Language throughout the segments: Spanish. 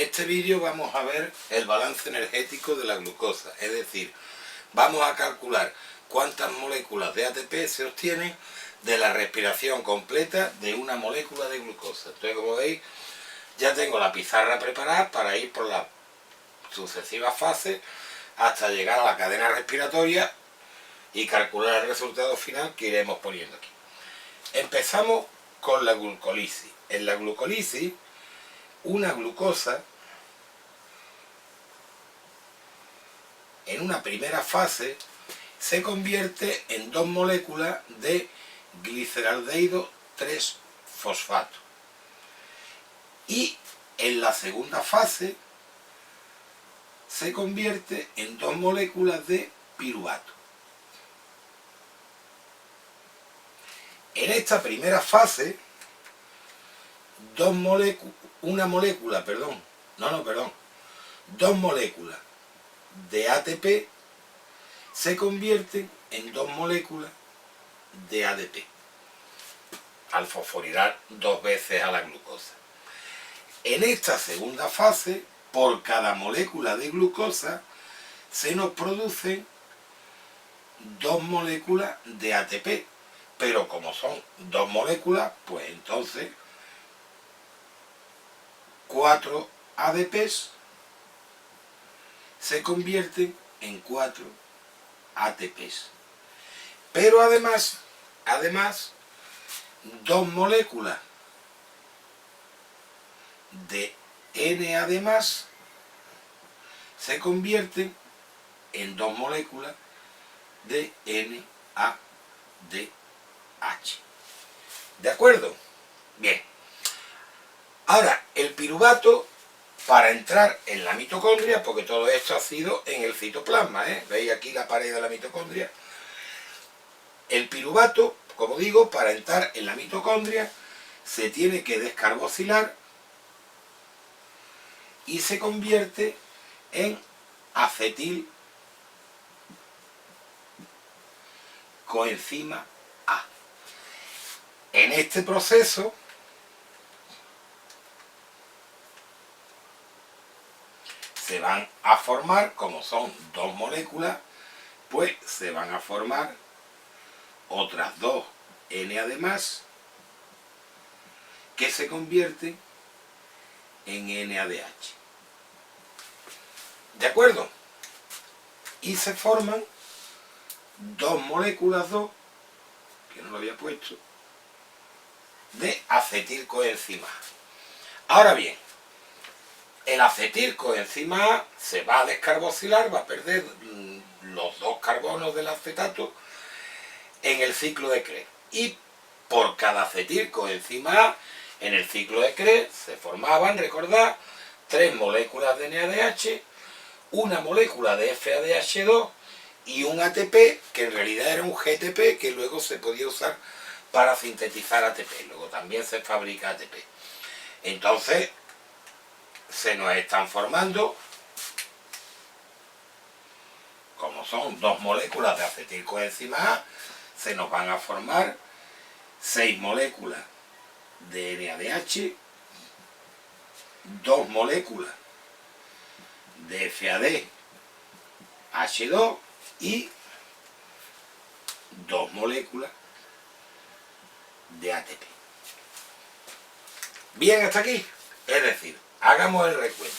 este vídeo vamos a ver el balance energético de la glucosa, es decir, vamos a calcular cuántas moléculas de ATP se obtienen de la respiración completa de una molécula de glucosa. Entonces, como veis, ya tengo la pizarra preparada para ir por las sucesivas fases hasta llegar a la cadena respiratoria y calcular el resultado final que iremos poniendo aquí. Empezamos con la glucólisis. En la glucólisis, una glucosa, en una primera fase, se convierte en dos moléculas de gliceraldehído 3-fosfato. Y en la segunda fase se convierte en dos moléculas de piruvato. En esta primera fase, dos moléculas de ATP se convierten en dos moléculas de ADP al fosforilar dos veces a la glucosa. En esta segunda fase, por cada molécula de glucosa se nos producen dos moléculas de ATP, pero como son dos moléculas, pues entonces 4 ADPs se convierten en 4 ATPs. Pero además, dos moléculas de NAD+ se convierten en dos moléculas de NADH. ¿De acuerdo? Bien. Ahora, el piruvato, para entrar en la mitocondria, porque todo esto ha sido en el citoplasma, ¿veis aquí la pared de la mitocondria? El piruvato, como digo, para entrar en la mitocondria, se tiene que descarboxilar y se convierte en acetilcoenzima A. En este proceso se van a formar, como son dos moléculas, pues se van a formar otras dos NAD+ que se convierten en NADH. ¿De acuerdo? Y se forman dos moléculas, que no lo había puesto, de acetilcoenzima A. Ahora bien, el acetilcoenzima A se va a descarboxilar, va a perder los dos carbonos del acetato en el ciclo de Krebs. Y por cada acetilcoenzima A, en el ciclo de Krebs se formaban, recordad, 3 moléculas de NADH, una molécula de FADH2 y un ATP, que en realidad era un GTP, que luego se podía usar para sintetizar ATP. Luego también se fabrica ATP. Entonces, se nos están formando, como son dos moléculas de acetilcoenzima A, se nos van a formar 6 moléculas de NADH, 2 moléculas de FADH2 y 2 moléculas de ATP. Bien, hasta aquí. Es decir, hagamos el recuento.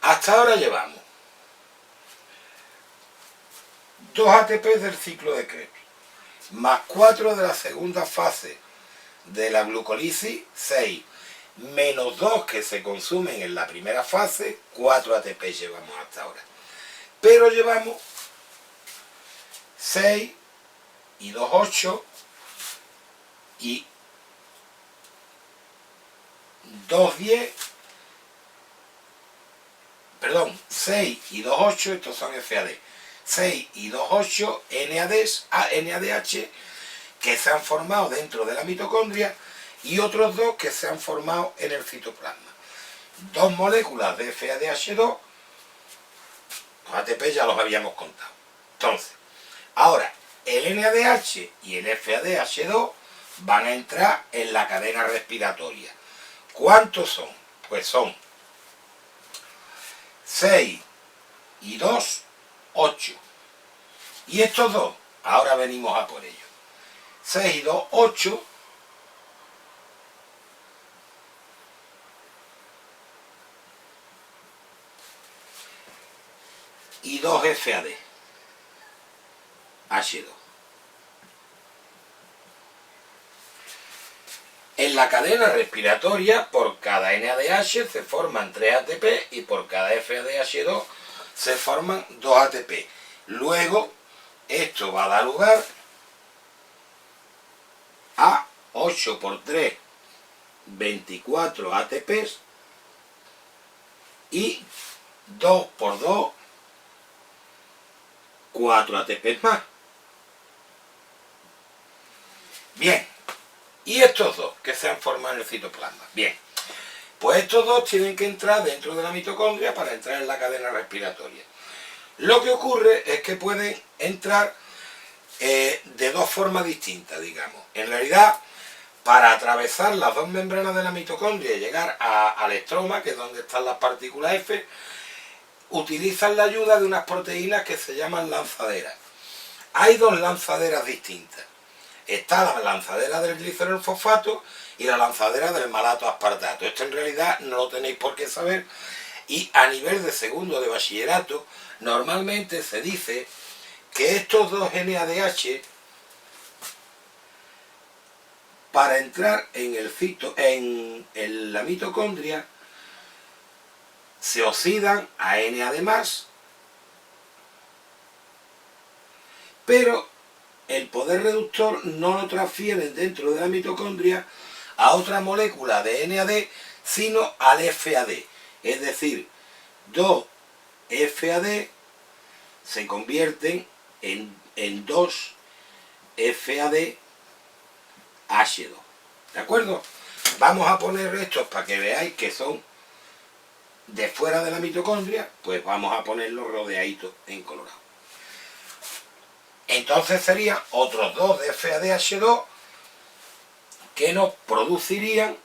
Hasta ahora llevamos 2 ATP del ciclo de Krebs, más 4 de la segunda fase de la glucólisis, 6, menos 2 que se consumen en la primera fase, 4 ATP llevamos hasta ahora. Pero llevamos 6 y 2, 8 y 2, 10, perdón, 6 y 2, 8, estos son FAD, 6 y 2, 8 NADH que se han formado dentro de la mitocondria y otros 2 que se han formado en el citoplasma. 2 moléculas de FADH2, los ATP ya los habíamos contado. Entonces, ahora, el NADH y el FADH2 van a entrar en la cadena respiratoria. ¿Cuántos son? Pues son 6 y 2, 8. Y estos dos, ahora venimos a por ellos. 6 y 2, 8. Y 2 FAD. H2. En la cadena respiratoria, por cada NADH se forman 3 ATP y por cada FADH2 se forman 2 ATP. Luego, esto va a dar lugar a 8 por 3, 24 ATPs y 2 por 2, 4 ATPs más. Bien, ¿y estos dos que se han formado en el citoplasma? Bien, pues estos dos tienen que entrar dentro de la mitocondria para entrar en la cadena respiratoria. Lo que ocurre es que pueden entrar de dos formas distintas, digamos. En realidad, para atravesar las dos membranas de la mitocondria y llegar al estroma, que es donde están las partículas F, utilizan la ayuda de unas proteínas que se llaman lanzaderas. Hay dos lanzaderas distintas. Está la lanzadera del glicerol fosfato y la lanzadera del malato aspartato. Esto en realidad no lo tenéis por qué saber, y a nivel de segundo de bachillerato normalmente se dice que estos dos NADH, para entrar en la mitocondria, se oxidan a NAD+, pero el poder reductor no lo transfieren dentro de la mitocondria a otra molécula de NAD, sino al FAD. Es decir, 2 FAD se convierten en 2 FAD H2. ¿De acuerdo? Vamos a poner estos para que veáis que son de fuera de la mitocondria, pues vamos a ponerlos rodeaditos en colorado. Entonces serían otros 2 de FADH2 que nos producirían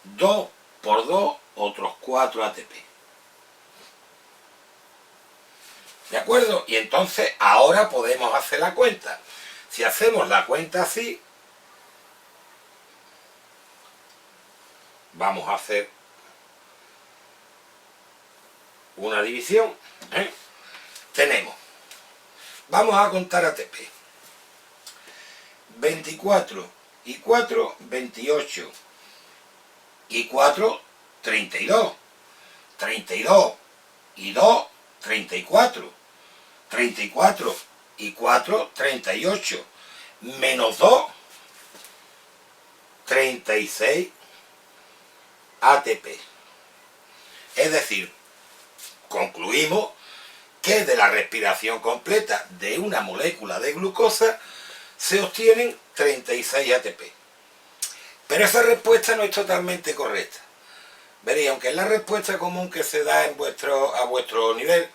2 por 2, otros 4 ATP. ¿De acuerdo? Y entonces ahora podemos hacer la cuenta. Si hacemos la cuenta así, vamos a hacer una división. Tenemos, vamos a contar ATP. 24 y 4, 28. Y 4, 32. 32 y 2, 34. 34 y 4, 38. Menos 2, 36 ATP. Es decir, concluimos que de la respiración completa de una molécula de glucosa se obtienen 36 ATP. Pero esa respuesta no es totalmente correcta. Veréis, aunque es la respuesta común que se da a vuestro nivel,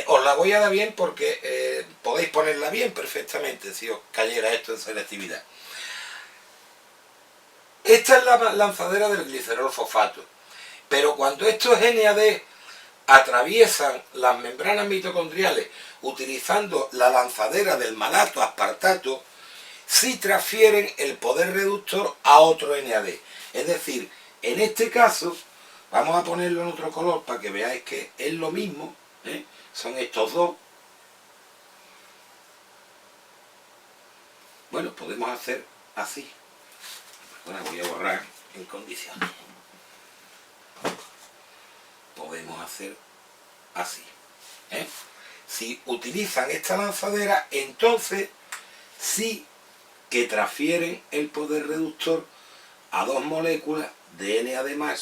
os la voy a dar bien porque podéis ponerla bien perfectamente si os cayera esto en selectividad. Esta es la lanzadera del glicerol fosfato, pero cuando estos NAD atraviesan las membranas mitocondriales utilizando la lanzadera del malato aspartato, sí transfieren el poder reductor a otro NAD. Es decir, en este caso, vamos a ponerlo en otro color para que veáis que es lo mismo, son estos dos. Bueno, podemos hacer así. Ahora voy a borrar en condiciones. Podemos hacer así. Si utilizan esta lanzadera, entonces sí que transfieren el poder reductor a dos moléculas de NAD+,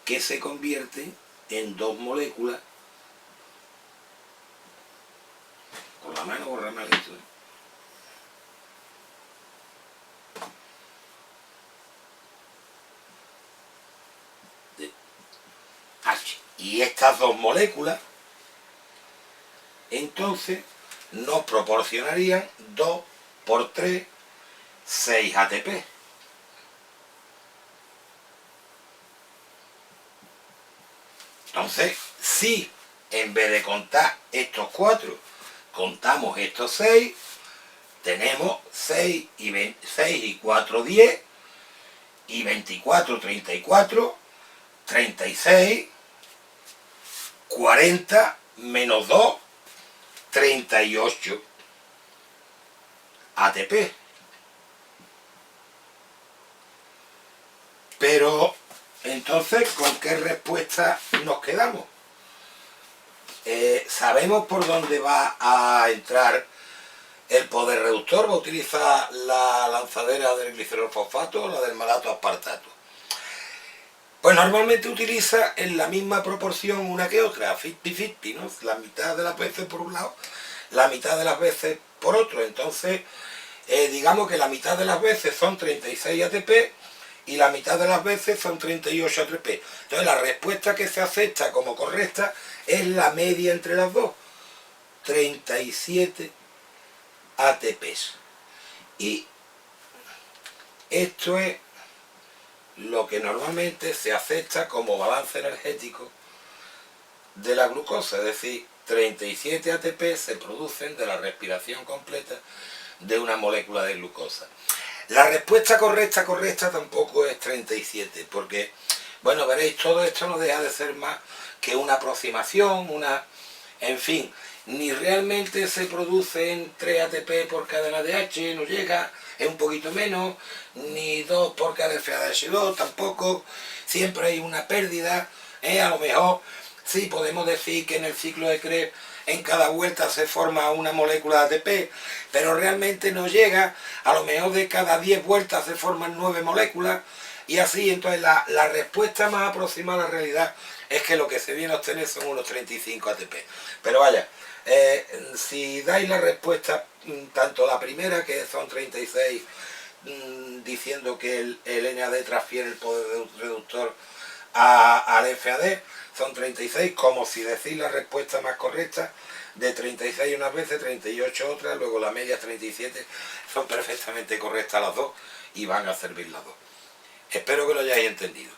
que se convierten en dos moléculas. Con la mano borra mal esto. H. Y estas dos moléculas entonces nos proporcionarían 2 por 3, 6 ATP. Entonces, si en vez de contar estos 4, contamos estos 6, tenemos 6 y 4, 10, y 24, 34, 36, 40, menos 2, 38 ATP. Pero, entonces, ¿con qué respuesta nos quedamos? Sabemos por dónde va a entrar el poder reductor. Va a utilizar la lanzadera del glicerolfosfato o la del malato aspartato. Pues normalmente utiliza en la misma proporción una que otra, 50-50, ¿no? La mitad de las veces por un lado, la mitad de las veces por otro. Entonces, digamos que la mitad de las veces son 36 ATP y la mitad de las veces son 38 ATP. Entonces la respuesta que se acepta como correcta es la media entre las dos, 37 ATPs. Y esto es lo que normalmente se acepta como balance energético de la glucosa, es decir, 37 ATP se producen de la respiración completa de una molécula de glucosa. La respuesta correcta tampoco es 37, porque, bueno, veréis, todo esto no deja de ser más que una aproximación, en fin, ni realmente se producen 3 ATP por cadena de H, no llega, es un poquito menos, ni 2 por cadena de H2, tampoco, siempre hay una pérdida, a lo mejor sí podemos decir que en el ciclo de Krebs en cada vuelta se forma una molécula de ATP, pero realmente no llega, a lo mejor de cada 10 vueltas se forman 9 moléculas, y así. Entonces la respuesta más aproximada a la realidad es que lo que se viene a obtener son unos 35 ATP. Pero vaya, si dais la respuesta, tanto la primera, que son 36, diciendo que el NAD transfiere el poder reductor al FAD, son 36, como si decís la respuesta más correcta, de 36 unas veces, 38 otras, luego la media es 37, son perfectamente correctas las dos y van a servir las dos. Espero que lo hayáis entendido.